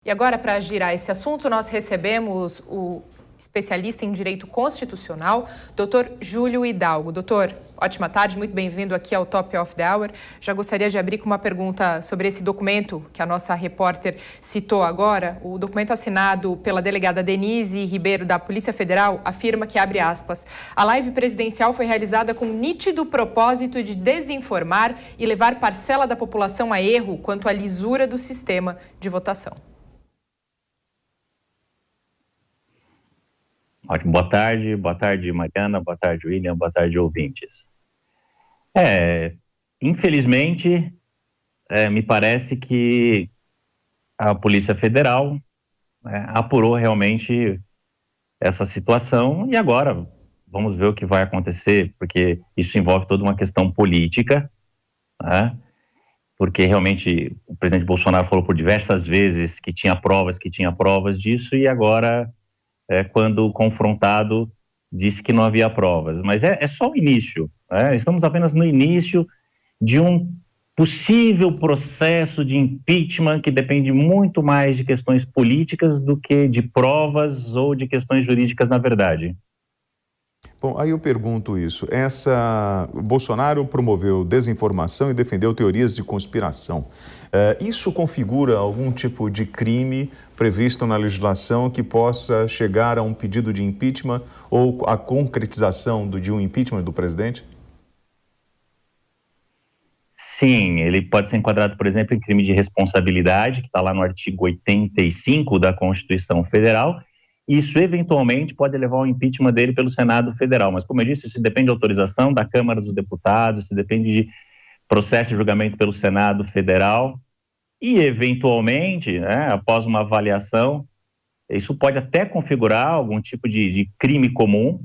E agora, para girar esse assunto, nós recebemos o especialista em direito constitucional, Dr. Júlio Hidalgo. Doutor, ótima tarde, muito bem-vindo aqui ao Top of the Hour. Já gostaria de abrir com uma pergunta sobre esse documento que a nossa repórter citou agora. O documento assinado pela delegada Denise Ribeiro da Polícia Federal afirma que, abre aspas, a live presidencial foi realizada com nítido propósito de desinformar e levar parcela da população a erro quanto à lisura do sistema de votação. Ótimo, boa tarde Mariana, boa tarde William, boa tarde ouvintes. Infelizmente, me parece que a Polícia Federal apurou realmente essa situação e agora vamos ver o que vai acontecer, porque isso envolve toda uma questão política, né? Porque realmente o presidente Bolsonaro falou por diversas vezes que tinha provas disso e agora... quando confrontado, disse que não havia provas. Mas é só o início, né? Estamos apenas no início de um possível processo de impeachment que depende muito mais de questões políticas do que de provas ou de questões jurídicas, na verdade. Bom, aí eu pergunto isso. Bolsonaro promoveu desinformação e defendeu teorias de conspiração. Isso configura algum tipo de crime previsto na legislação que possa chegar a um pedido de impeachment ou a concretização de um impeachment do presidente? Sim, ele pode ser enquadrado, por exemplo, em crime de responsabilidade, que está lá no artigo 85 da Constituição Federal. Isso, eventualmente, pode levar ao impeachment dele pelo Senado Federal. Mas, como eu disse, isso depende de autorização da Câmara dos Deputados, isso depende de processo de julgamento pelo Senado Federal. E, eventualmente, após uma avaliação, isso pode até configurar algum tipo de crime comum.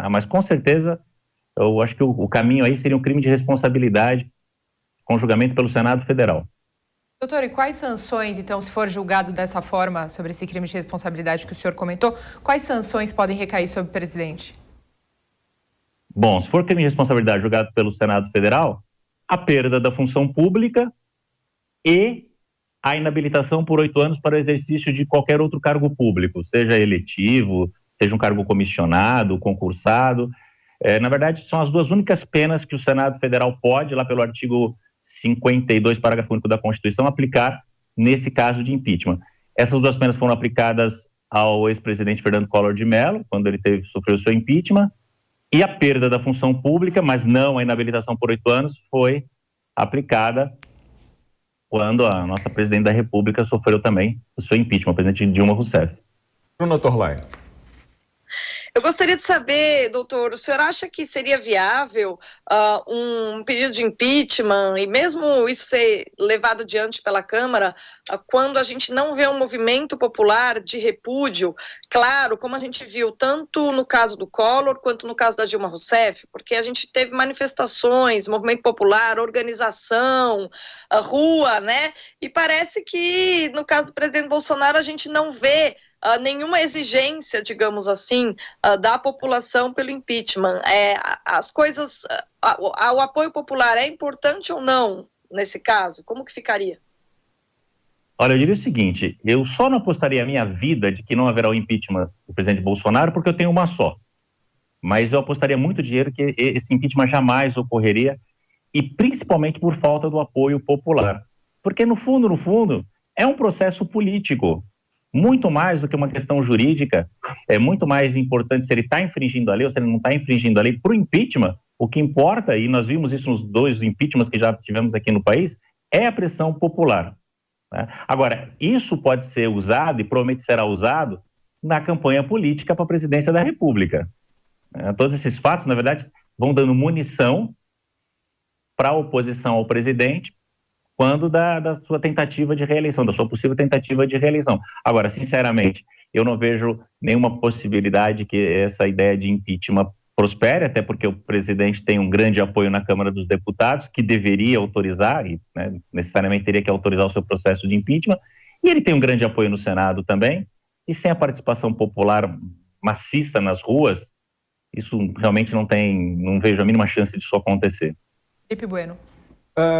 Mas, com certeza, eu acho que o caminho aí seria um crime de responsabilidade com julgamento pelo Senado Federal. Doutor, e quais sanções, então, se for julgado dessa forma sobre esse crime de responsabilidade que o senhor comentou, quais sanções podem recair sobre o presidente? Bom, se for crime de responsabilidade julgado pelo Senado Federal, a perda da função pública e a inabilitação por 8 anos para o exercício de qualquer outro cargo público, seja eletivo, seja um cargo comissionado, concursado. Na verdade, são as duas únicas penas que o Senado Federal pode, lá pelo artigo 52, parágrafo único da Constituição, aplicar nesse caso de impeachment. Essas duas penas foram aplicadas ao ex-presidente Fernando Collor de Mello, quando ele sofreu seu impeachment, e a perda da função pública, mas não a inabilitação por 8 anos, foi aplicada quando a nossa presidente da República sofreu também o seu impeachment, a presidente Dilma Rousseff. Bruno Torlai. Eu gostaria de saber, doutor, o senhor acha que seria viável um pedido de impeachment e mesmo isso ser levado adiante pela Câmara quando a gente não vê um movimento popular de repúdio, claro, como a gente viu tanto no caso do Collor quanto no caso da Dilma Rousseff, porque a gente teve manifestações, movimento popular, organização, rua, né? E parece que no caso do presidente Bolsonaro a gente não vê nenhuma exigência, digamos assim, da população pelo impeachment. As coisas, o apoio popular é importante ou não nesse caso? Como que ficaria? Olha, eu diria o seguinte, eu só não apostaria a minha vida de que não haverá o impeachment do presidente Bolsonaro porque eu tenho uma só. Mas eu apostaria muito dinheiro que esse impeachment jamais ocorreria e principalmente por falta do apoio popular. Porque no fundo, é um processo político. Muito mais do que uma questão jurídica, é muito mais importante se ele está infringindo a lei ou se ele não está infringindo a lei. Para o impeachment, o que importa, e nós vimos isso nos 2 impeachments que já tivemos aqui no país, é a pressão popular. Né? Agora, isso pode ser usado e provavelmente será usado na campanha política para a presidência da República. Todos esses fatos, na verdade, vão dando munição para a oposição ao presidente quando da sua tentativa de reeleição, da sua possível tentativa de reeleição. Agora, sinceramente, eu não vejo nenhuma possibilidade que essa ideia de impeachment prospere, até porque o presidente tem um grande apoio na Câmara dos Deputados, que deveria autorizar, e necessariamente teria que autorizar o seu processo de impeachment, e ele tem um grande apoio no Senado também, e sem a participação popular maciça nas ruas, isso realmente não vejo a mínima chance disso acontecer. Felipe Bueno.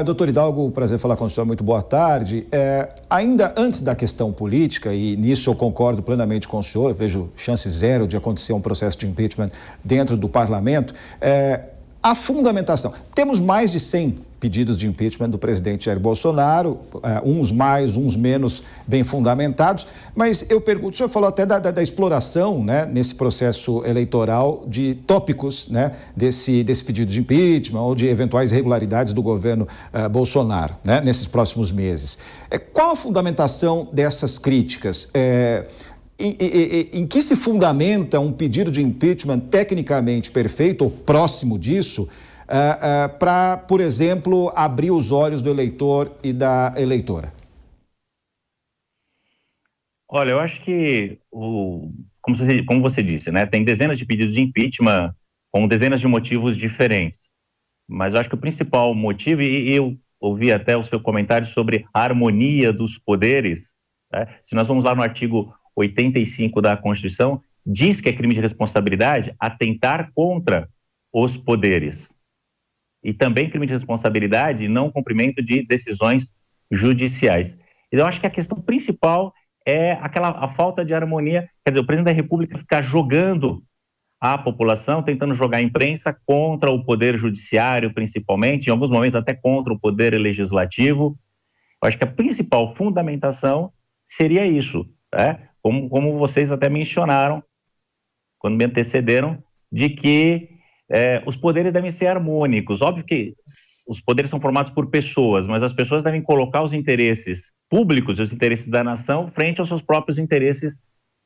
Doutor Hidalgo, prazer falar com o senhor, muito boa tarde. Ainda antes da questão política, e nisso eu concordo plenamente com o senhor, eu vejo chance zero de acontecer um processo de impeachment dentro do parlamento, a fundamentação. Temos mais de 100 pedidos de impeachment do presidente Jair Bolsonaro, uns mais, uns menos bem fundamentados, mas eu pergunto, o senhor falou até da exploração, né, nesse processo eleitoral de tópicos, né, desse pedido de impeachment ou de eventuais irregularidades do governo Bolsonaro, né, nesses próximos meses. Qual a fundamentação dessas críticas? Em que se fundamenta um pedido de impeachment tecnicamente perfeito ou próximo disso para, por exemplo, abrir os olhos do eleitor e da eleitora? Olha, eu acho que, como você disse, né, tem dezenas de pedidos de impeachment com dezenas de motivos diferentes. Mas eu acho que o principal motivo, e eu ouvi até o seu comentário sobre a harmonia dos poderes, né? Se nós vamos lá no artigo 85 da Constituição, diz que é crime de responsabilidade atentar contra os poderes. E também crime de responsabilidade não cumprimento de decisões judiciais. Então, eu acho que a questão principal é a falta de harmonia, quer dizer, o presidente da República ficar jogando a população, tentando jogar a imprensa contra o poder judiciário, principalmente, em alguns momentos até contra o poder legislativo. Eu acho que a principal fundamentação seria isso, né? Como vocês até mencionaram, quando me antecederam, de que os poderes devem ser harmônicos. Óbvio que os poderes são formados por pessoas, mas as pessoas devem colocar os interesses públicos e os interesses da nação frente aos seus próprios interesses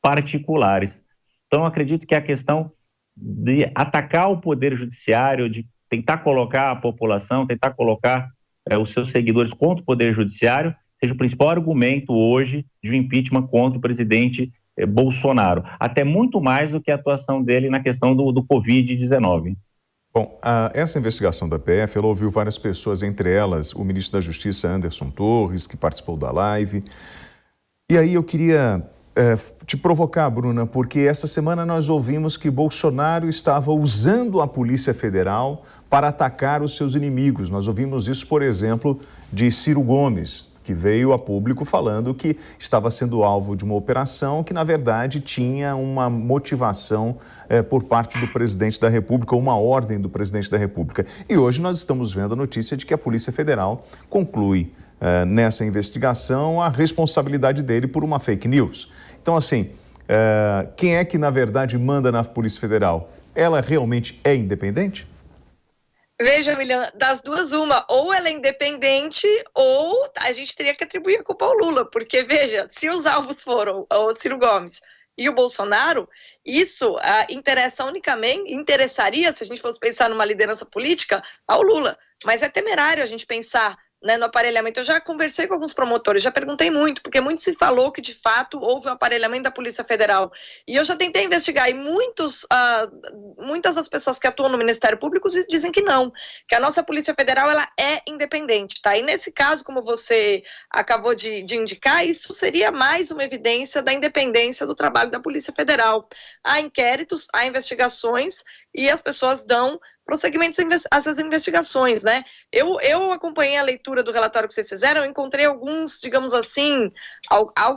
particulares. Então, eu acredito que a questão de atacar o poder judiciário, de tentar colocar a população, tentar colocar os seus seguidores contra o poder judiciário, seja o principal argumento hoje de um impeachment contra o presidente Bolsonaro, até muito mais do que a atuação dele na questão do Covid-19. Bom, essa investigação da PF, ela ouviu várias pessoas, entre elas o ministro da Justiça, Anderson Torres, que participou da live. E aí eu queria te provocar, Bruna, porque essa semana nós ouvimos que Bolsonaro estava usando a Polícia Federal para atacar os seus inimigos. Nós ouvimos isso, por exemplo, de Ciro Gomes, que veio a público falando que estava sendo alvo de uma operação que, na verdade, tinha uma motivação por parte do presidente da República, uma ordem do presidente da República. E hoje nós estamos vendo a notícia de que a Polícia Federal conclui nessa investigação a responsabilidade dele por uma fake news. Então, assim, quem é que, na verdade, manda na Polícia Federal? Ela realmente é independente? Veja, William, das duas uma, ou ela é independente ou a gente teria que atribuir a culpa ao Lula, porque veja, se os alvos foram o Ciro Gomes e o Bolsonaro, isso interessaria, se a gente fosse pensar numa liderança política, ao Lula, mas é temerário a gente pensar, né, no aparelhamento. Eu já conversei com alguns promotores, já perguntei muito, porque muito se falou que de fato houve um aparelhamento da Polícia Federal, e eu já tentei investigar, e muitas das pessoas que atuam no Ministério Público dizem que não, que a nossa Polícia Federal ela é independente, tá? E nesse caso, como você acabou de indicar, isso seria mais uma evidência da independência do trabalho da Polícia Federal. Há inquéritos, há investigações, e as pessoas dão prosseguimento a essas investigações, né? Eu acompanhei a leitura do relatório que vocês fizeram, eu encontrei alguns, digamos assim,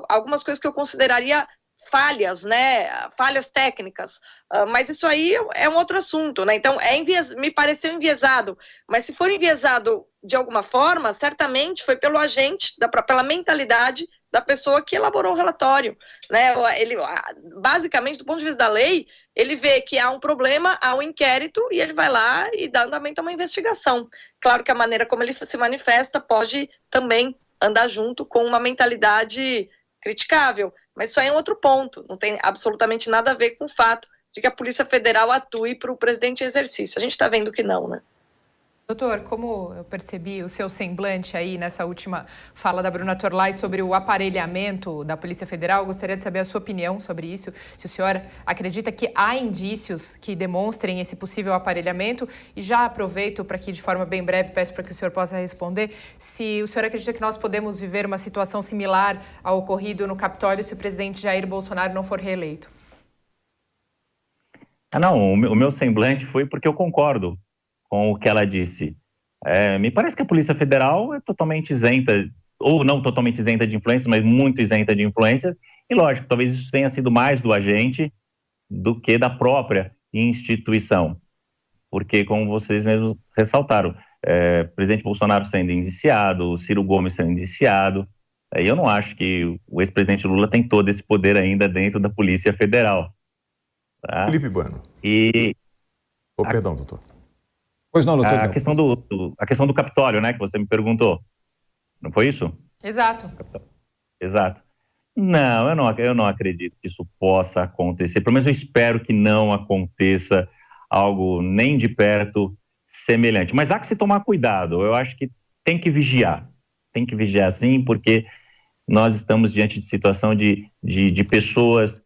algumas coisas que eu consideraria falhas, né? Falhas técnicas, mas isso aí é um outro assunto, né? Então, me pareceu enviesado, mas se for enviesado de alguma forma, certamente foi pelo agente, pela mentalidade da pessoa que elaborou o relatório, né? Ele, basicamente, do ponto de vista da lei, ele vê que há um problema, há um inquérito e ele vai lá e dá andamento a uma investigação. Claro que a maneira como ele se manifesta pode também andar junto com uma mentalidade criticável, mas isso aí é um outro ponto, não tem absolutamente nada a ver com o fato de que a Polícia Federal atue para o presidente em exercício. A gente está vendo que não, né? Doutor, como eu percebi o seu semblante aí nessa última fala da Bruna Torlai sobre o aparelhamento da Polícia Federal, eu gostaria de saber a sua opinião sobre isso, se o senhor acredita que há indícios que demonstrem esse possível aparelhamento, e já aproveito para que de forma bem breve peço para que o senhor possa responder, se o senhor acredita que nós podemos viver uma situação similar ao ocorrido no Capitólio se o presidente Jair Bolsonaro não for reeleito. Não, o meu semblante foi porque eu concordo com o que ela disse. Me parece que a Polícia Federal é totalmente isenta, ou não totalmente isenta de influência, mas muito isenta de influência, e lógico, talvez isso tenha sido mais do agente do que da própria instituição, porque como vocês mesmos ressaltaram, presidente Bolsonaro sendo indiciado, Ciro Gomes sendo indiciado, eu não acho que o ex-presidente Lula tem todo esse poder ainda dentro da Polícia Federal. Tá? Felipe Bueno. Perdão, doutor. Pois não, doutor. A questão do Capitólio, né, que você me perguntou. Não foi isso? Exato. Exato. Não, eu não acredito que isso possa acontecer. Pelo menos eu espero que não aconteça algo nem de perto semelhante. Mas há que se tomar cuidado. Eu acho que tem que vigiar. Tem que vigiar sim, porque nós estamos diante de situação de pessoas,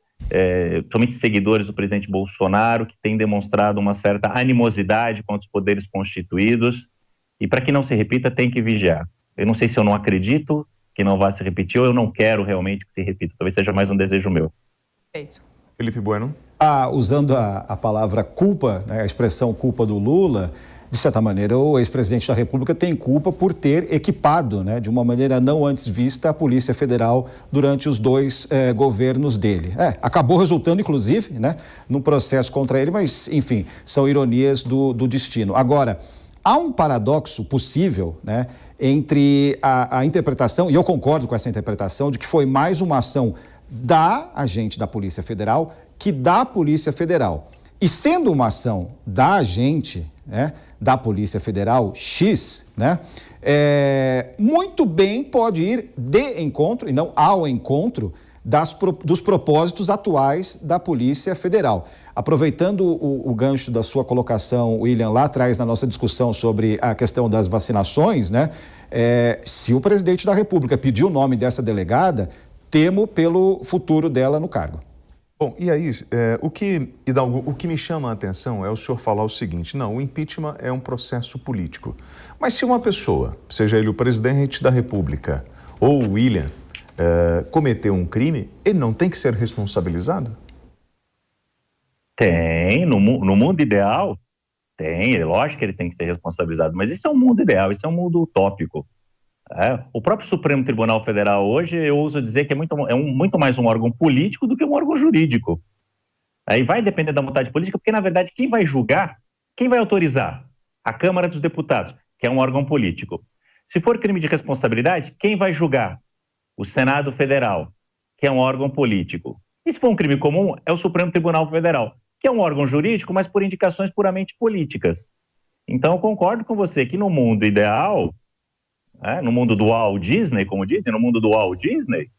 somente seguidores do presidente Bolsonaro, que têm demonstrado uma certa animosidade contra os poderes constituídos. E para que não se repita, tem que vigiar. Eu não sei se eu não acredito que não vá se repetir, ou eu não quero realmente que se repita. Talvez seja mais um desejo meu. Perfeito. Felipe Bueno. Usando a palavra culpa, né, a expressão culpa do Lula, de certa maneira o ex-presidente da República tem culpa por ter equipado, né, de uma maneira não antes vista, a Polícia Federal durante os dois governos dele. Acabou resultando, inclusive, né, num processo contra ele, mas, enfim, são ironias do destino. Agora, há um paradoxo possível, né, entre a interpretação, e eu concordo com essa interpretação, de que foi mais uma ação da agente da Polícia Federal que da Polícia Federal. E sendo uma ação da agente, né, da Polícia Federal X, né, muito bem pode ir de encontro, e não ao encontro, dos propósitos atuais da Polícia Federal. Aproveitando o gancho da sua colocação, William, lá atrás na nossa discussão sobre a questão das vacinações, né? Se o presidente da República pediu o nome dessa delegada, temo pelo futuro dela no cargo. Bom, e aí, Hidalgo, o que me chama a atenção é o senhor falar o seguinte: não, o impeachment é um processo político. Mas se uma pessoa, seja ele o presidente da República ou o William, cometeu um crime, ele não tem que ser responsabilizado? Tem, no mundo ideal, tem, lógico que ele tem que ser responsabilizado, mas isso é um mundo ideal, isso é um mundo utópico. O próprio Supremo Tribunal Federal hoje, eu ouso dizer que muito mais um órgão político do que um órgão jurídico. Aí vai depender da vontade política, porque na verdade quem vai julgar, quem vai autorizar? A Câmara dos Deputados, que é um órgão político. Se for crime de responsabilidade, quem vai julgar? O Senado Federal, que é um órgão político. E se for um crime comum, é o Supremo Tribunal Federal, que é um órgão jurídico, mas por indicações puramente políticas. Então, eu concordo com você que no mundo ideal, no mundo do Walt Disney, como dizem, no mundo do Walt Disney,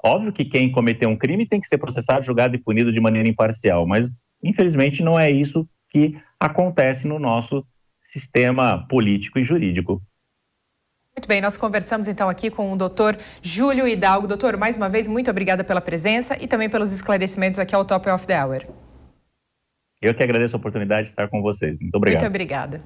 óbvio que quem cometeu um crime tem que ser processado, julgado e punido de maneira imparcial, mas, infelizmente, não é isso que acontece no nosso sistema político e jurídico. Muito bem, nós conversamos então aqui com o doutor Júlio Hidalgo. Doutor, mais uma vez, muito obrigada pela presença e também pelos esclarecimentos aqui ao Top of the Hour. Eu que agradeço a oportunidade de estar com vocês. Muito obrigado. Muito obrigada.